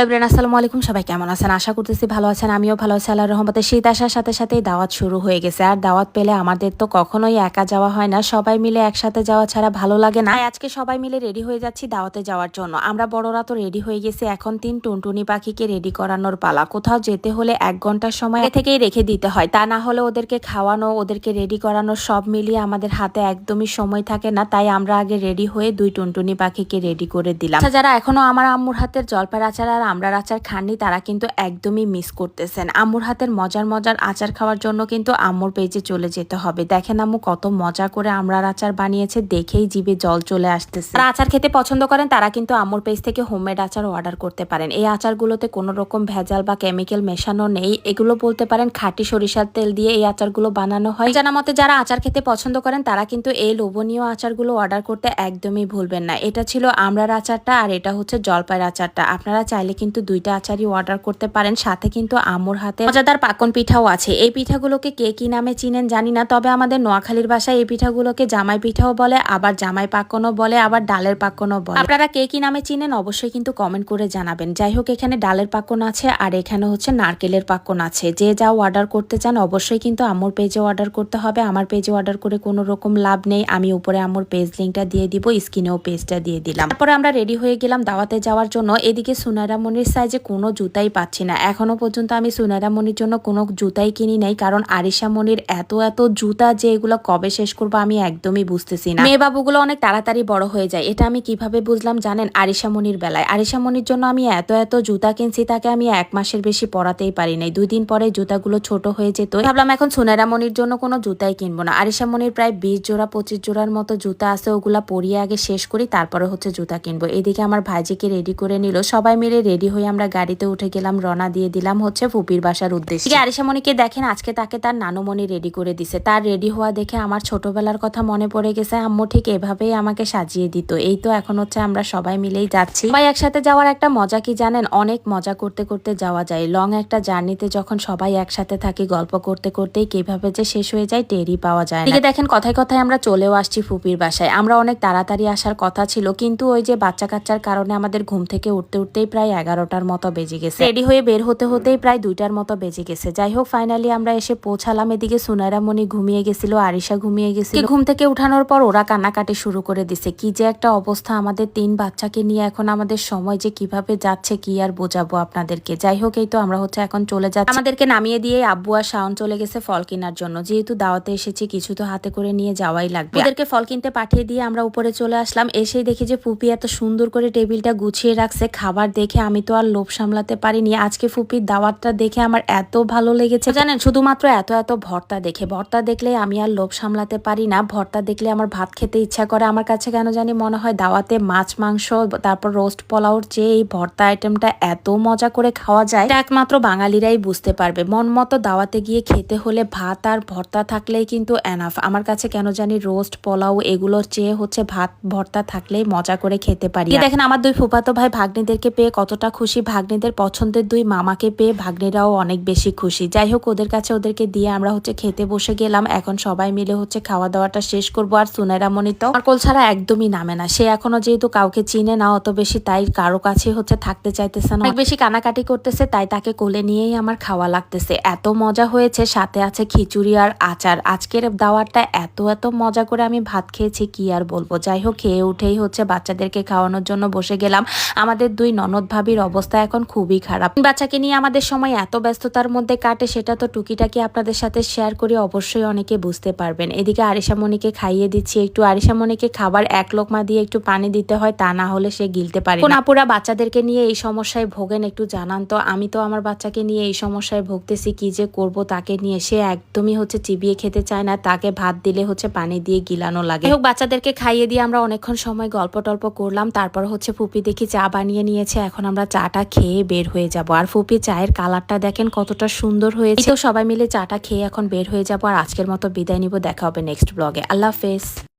Everyone, আসসালামু আলাইকুম। সবাই কেমন আছেন? আশা করতেছি ভালো আছেন। আমিও ভালো আছি আল্লাহর রহমতে। শীত আসার সাথে সাথেই দাওয়াত শুরু হয়ে গেছে। আর দাওয়াত পেলে আমাদের তো কখনোই একা যাওয়া হয় না, সবাই মিলে একসাথে যাওয়া ছাড়া ভালো লাগে না। আজকে সবাই মিলে রেডি হয়ে যাচ্ছি দাওয়াতে যাওয়ার জন্য। আমরা বড়রা তো রেডি হয়ে গেছি, এখন 3 টুনটুনি পাখিকে রেডি করানোর পালা। কোথাও যেতে হলে 1 ঘন্টার সময় থেকেই রেখে দিতে হয়, তা না হলে ওদেরকে খাওয়ানো, ওদেরকে রেডি করানো সব মিলিয়ে আমাদের হাতে একদমই সময় থাকে না। তাই আমরা আগে রেডি হয়ে 2 টুনটুনি পাখিকে রেডি করে দিলাম। যারা এখনো আমার আম্মুর হাতের জলপাইয়ের আচার আর আমড়ার আচার খাননি, তারা কিন্তু একদমই মিস করতেছেন। আম্মুর হাতের মজার মজার আচার খাওয়ার জন্য কিন্তু আম্মুর পেজে চলে যেতে হবে। দেখেন আম্মু কত মজা করে আমড়ার আচার বানিয়েছে, দেখেই জিভে জল চলে আসতেছে। যারা আচার খেতে পছন্দ করেন তারা কিন্তু আম্মুর পেজ থেকে হোমমেড আচার অর্ডার করতে পারেন। এই আচারগুলোতে কোনো রকম ভেজাল বা কেমিক্যাল মেশানো নেই। এগুলো বলতে পারেন খাঁটি সরিষার তেল দিয়ে এই আচারগুলো বানানো হয়। জানা মতে যারা আচার খেতে পছন্দ করেন তারা কিন্তু এই লোভনীয় আচারগুলো অর্ডার করতে একদমই ভুলবেন না। এটা ছিল আমড়ার আচারটা আর এটা হচ্ছে জলপাইয়ের আচারটা। আপনারা চাইলে কিন্তু 2টা আচারই অর্ডার করতে পারেন। সাথে কিন্তু আম্মুর হাতে মজাদার পাকন পিঠাও আছে। এই পিঠাগুলোকে কে কি নামে চিনেন জানি না, তবে আমাদের নোয়াখালীর ভাষায় এই পিঠাগুলোকে জামাই পিঠাও বলে, আবার জামাই পাকনও বলে, আবার ডালের পাকনও বলে। আপনারা কে কি নামে চিনেন অবশ্যই কিন্তু কমেন্ট করে জানাবেন। যাই হোক, এখানে ডালের পাকন আছে আর এখানে হচ্ছে নারকেলের পাকন আছে। যে যা অর্ডার করতে চান অবশ্যই কিন্তু আম্মুর পেজে অর্ডার করতে হবে। আমার পেজে অর্ডার করে কোনো রকম লাভ নেই। আমি উপরে আম্মুর পেজ লিঙ্কটা দিয়ে দিব, স্ক্রিনেও পেজটা দিয়ে দিলাম। তারপরে আমরা রেডি হয়ে গেলাম দাওয়াতে যাওয়ার জন্য। এদিকে সুনাইরা মনির সাইজে কোনো জুতাই পাচ্ছি না। এখনো পর্যন্ত আমি সুনাইরা মনির জন্য কোনো জুতাই কিনি নাই, কারণ আরিশা মনির এত জুতা যে এগুলো কবে শেষ করবো আমি একদমই বুঝতেছি না। মেয়ে বাবুগুলো অনেক তাড়াতাড়ি বড় হয়ে যায়, এটা আমি কিভাবে বুঝলাম জানেন? আরিশা মনির বেলায় আরিশা মনির জন্য আমি এত জুতা কিনছি, তাকে আমি 1 মাসের বেশি পরাতেই পারি নাই। 2 দিন পরে জুতাগুলো ছোট হয়ে যেত। ভাবলাম এখন সুনাইরা মনির জন্য কোনো জুতাই কিনবো না। আরিশা মনির প্রায় 20 জোড়া 25 জোড়ার মতো জুতা আছে, ওগুলা পরিয়ে আগে শেষ করি, তারপরে হচ্ছে জুতা কিনবো। এদিকে আমার ভাইজিকে রেডি করে নিল। সবাই মিলে রেডি হয়ে আমরা গাড়িতে উঠে গেলাম, রওনা দিয়ে দিলাম হচ্ছে ফুপির বাসার উদ্দেশ্যে। আরিশা মনিকে দেখেন আজকে তাকে তার নানুমণি রেডি করে দিছে। তার রেডি হওয়া দেখে আমার ছোটবেলার কথা মনে পড়ে গেছে। আম্মু ঠিক এভাবেই আমাকে সাজিয়ে দিত। এই তো এখন হচ্ছে আমরা সবাই মিলেই যাচ্ছি। সবাই একসাথে যাওয়ার একটা মজা কি জানেন? অনেক মজা করতে করতে যাওয়া যায়। লং একটা জার্নিতে যখন সবাই একসাথে থাকি, গল্প করতে করতেই কিভাবে যে শেষ হয়ে যায় টেরই পাওয়া যায় না। দেখেন কথায় কথায় আমরা চলেও আসছি ফুপির বাসায়। আমরা অনেক তাড়াতাড়ি আসার কথা ছিল, কিন্তু ওই যে বাচ্চা কাচ্চার কারণে আমাদের ঘুম থেকে উঠতে উঠতেই প্রায় 11টার মতো বেজে গেছে। রেডি হয়ে বের হতে হতেই প্রায় 2টার মতো বেজে গেছে। যাই হোক, ফাইনালি আমরা এসে পৌঁছালাম। এদিকে সুনাইরা মনি ঘুমিয়ে গেছিল, আরিশা ঘুমিয়ে গেছিল। ঘুম থেকে উঠানোর পর ওরা কান্নাকাটি শুরু করে দিছে। কি যে একটা অবস্থা আমাদের 3 বাচ্চাকে নিয়ে। এখন আমাদের সময় যে কিভাবে যাচ্ছে কি আর বোঝাবো আপনাদেরকে। যাই হোক, এই তো আমরা হচ্ছে এখন চলে যাচ্ছি। আমাদেরকে নামিয়ে দিয়ে আব্বু আর শাওন চলে গেছে ফল কেনার জন্য। যেহেতু দাওয়াতে এসেছি, কিছু তো হাতে করে নিয়ে যাওয়াই লাগবে। ওদেরকে ফল কিনতে পাঠিয়ে দিয়ে আমরা উপরে চলে আসলাম। এসেই দেখি যে ফুপি এত সুন্দর করে টেবিলটা গুছিয়ে রাখছে। খাবার দেখে আমি তো আর লোভ সামলাতে পারিনি। আজকে ফুপির দাওয়াতটা দেখে আমার এত ভালো লেগেছে জানেন, শুধুমাত্র এত ভর্তা দেখে। ভর্তা দেখলে আমি আর লোভ সামলাতে পারি না। ভর্তা দেখলে আমার ভাত খেতে ইচ্ছা করে। আমার কাছে কেন জানি মনে হয় দাওয়াতে মাছ মাংস তারপর রোস্ট পোলাওর চেয়ে এই ভর্তা আইটেমটা এত মজা করে খাওয়া যায়, একমাত্র বাঙালিরাই বুঝতে পারবে। মন মতো দাওয়াতে গিয়ে খেতে হলে ভাত আর ভর্তা থাকলেই কিন্তু এনাফ। আমার কাছে কেন জানি রোস্ট পোলাও এগুলোর চেয়ে হচ্ছে ভাত ভর্তা থাকলেই মজা করে খেতে পারি। দেখেন আমার 2 ফুফাতো ভাই ভাগ্নিদেরকে পেয়ে কতটা খুশি। ভাগ্নিদের পছন্দের 2 মামাকে পেয়ে ভাগ্নিরাও অনেক বেশি খুশি। যাই হোক, ওদের কাছে ওদেরকে দিয়ে আমরা হচ্ছে খেতে বসে গেলাম। এখন সবাই মিলে হচ্ছে খাওয়া দাওয়াটা শেষ করবো। আর সুনাইরা মনি তো আমার কোল ছাড়া একদমই নামে না। সে এখনো যেহেতু কাউকে চিনে না অত বেশি, তাই কারো কাছে হচ্ছে থাকতে চাইতেছে না, অনেক বেশি কানাকাটি করতেছে। তাই তাকে কোলে নিয়েই আমার খাওয়া লাগতেছে। এত মজা হয়েছে, সাথে আছে খিচুড়ি আর আচার। আজকের দাওয়ারটা এত মজা করে আমি ভাত খেয়েছি কি আর বলবো। যাই হোক, খেয়ে উঠেই হচ্ছে বাচ্চাদেরকে খাওয়ানোর জন্য বসে গেলাম। আমাদের 2 ননদ ভাবির অবস্থা এখন খুবই খারাপ। বাচ্চাকে নিয়ে আমাদের সময় এত ব্যস্ততার মধ্যে কাটে, সেটা তো টুকিটাকি আপনাদের সাথে শেয়ার করি, অবশ্যই অনেকে বুঝতে পারবেন। এদিকে আরিশা মনিকে খাইয়ে দিচ্ছি একটু। আরিশা মনিকে খাবার 1 লোকমা দিয়ে একটু পানি দিতে হয়, তা না হলে সে গিলতে পারে না। আপুরা বাচ্চাদেরকে নিয়ে এই সমস্যায় ভোগেন একটু জানান তো। আমি তো আমার বাচ্চাকে নিয়ে এই সমস্যায় ভুগতেছি, কি যে করব তাকে নিয়ে। সে একদমই হচ্ছে চিবিয়ে খেতে চায় না, তাকে ভাত দিলে হচ্ছে পানি দিয়ে গিলানো লাগে। হোক, বাচ্চাদেরকে খাইয়ে দিয়ে আমরা অনেকক্ষণ সময় গল্প টল্প করলাম। তারপর হচ্ছে ফুপি দেখি চা বানিয়ে নিয়েছে। এখন আমরা চাটা খেয়ে বের হয়ে যাব। আর ফুপি চায়ের কালারটা দেখেন কতটা সুন্দর হয়েছে। তো সবাই মিলে চাটা খেয়ে এখন বের হয়ে যাব। আর আজকের মতো বিদায় নিব। দেখা হবে নেক্সট ব্লগে। আল্লাহ হাফেজ।